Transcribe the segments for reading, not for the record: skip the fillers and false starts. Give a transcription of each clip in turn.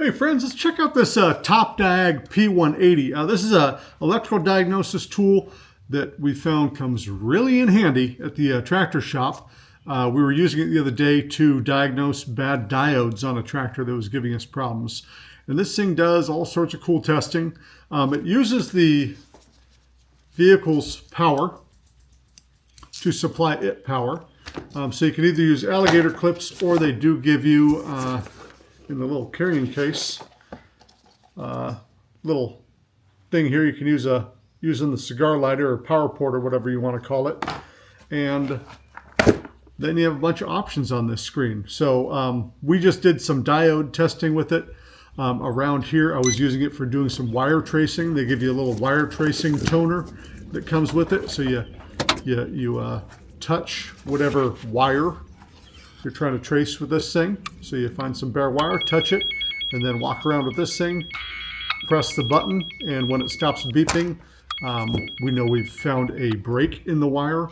Hey friends, let's check out this Topdiag P180. This is a electrical diagnosis tool that we found comes really in handy at the tractor shop. We were using it the other day to diagnose bad diodes on a tractor that was giving us problems. And this thing does all sorts of cool testing. It uses the vehicle's power to supply it power. So you can either use alligator clips, or they do give you in the little carrying case, little thing here you can use using the cigar lighter or power port or whatever you want to call it. And then you have a bunch of options on this screen. So we just did some diode testing with it. Around here I was using it for doing some wire tracing. They give you a little wire tracing toner that comes with it. So you touch whatever wire you're trying to trace with this thing. So you find some bare wire, touch it, and then walk around with this thing, press the button, and when it stops beeping, we know we've found a break in the wire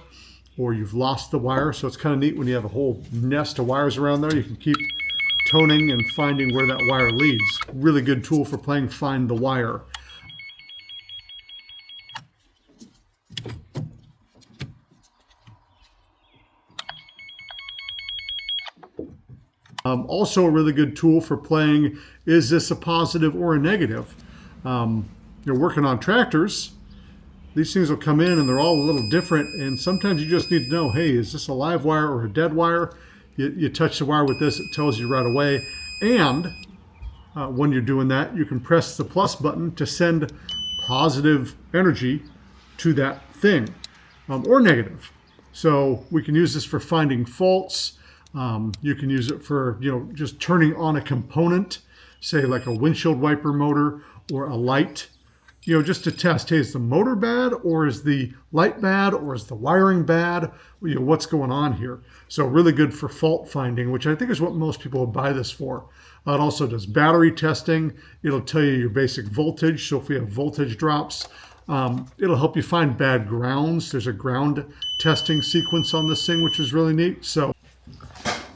or you've lost the wire. So it's kind of neat when you have a whole nest of wires around there. You can keep toning and finding where that wire leads. Really good tool for playing find the wire. Also a really good tool for playing, is this a positive or a negative? You're working on tractors, these things will come in and they're all a little different, and sometimes you just need to know, hey, is this a live wire or a dead wire? You touch the wire with this, it tells you right away. And when you're doing that, you can press the plus button to send positive energy to that thing, or negative. So we can use this for finding faults. You can use it for, just turning on a component, say like a windshield wiper motor or a light, just to test, hey, is the motor bad, or is the light bad, or is the wiring bad? What's going on here? So really good for fault finding, which I think is what most people would buy this for. It also does battery testing. It'll tell you your basic voltage. So if we have voltage drops, it'll help you find bad grounds. There's a ground testing sequence on this thing, which is really neat. So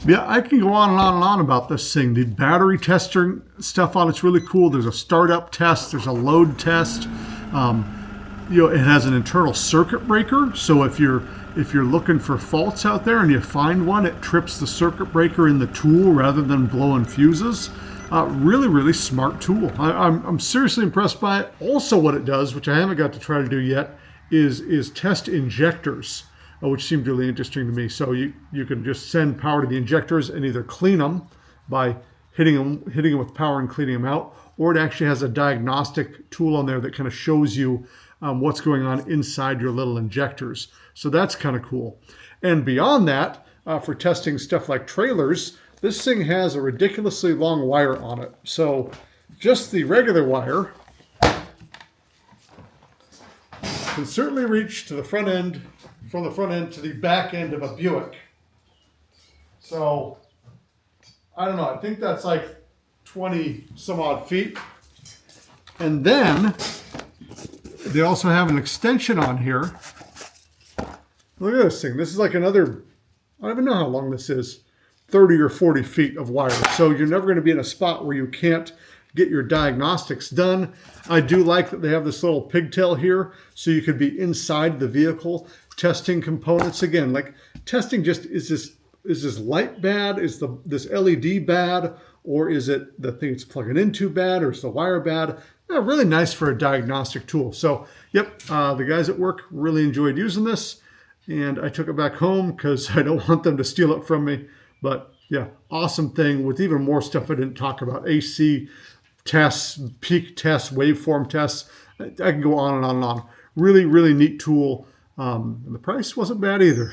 yeah, I can go on and on and on about this thing. The battery testing stuff on it's really cool. There's a startup test. There's a load test. It has an internal circuit breaker. So if you're looking for faults out there and you find one, it trips the circuit breaker in the tool rather than blowing fuses. Really, really smart tool. I'm seriously impressed by it. Also, what it does, which I haven't got to try to do yet, is test injectors, which seemed really interesting to me. So you can just send power to the injectors and either clean them by hitting them with power and cleaning them out, or it actually has a diagnostic tool on there that kind of shows you what's going on inside your little injectors. So that's kind of cool. And beyond that, for testing stuff like trailers, this thing has a ridiculously long wire on it. So just the regular wire can certainly reach to the front end, from the front end to the back end of a Buick. So, I don't know, I think that's like 20 some odd feet. And then, they also have an extension on here. Look at this thing. This is like another, I don't even know how long this is, 30 or 40 feet of wire. So you're never going to be in a spot where you can't get your diagnostics done. I do like that they have this little pigtail here, so you could be inside the vehicle testing components. Again, like testing just, is this light bad? Is this LED bad? Or is it the thing it's plugging into bad? Or is the wire bad? Really nice for a diagnostic tool. So, yep, the guys at work really enjoyed using this, and I took it back home because I don't want them to steal it from me. But yeah, awesome thing with even more stuff I didn't talk about. AC tests, peak tests, waveform tests. I can go on and on and on. Really, really neat tool. And the price wasn't bad either.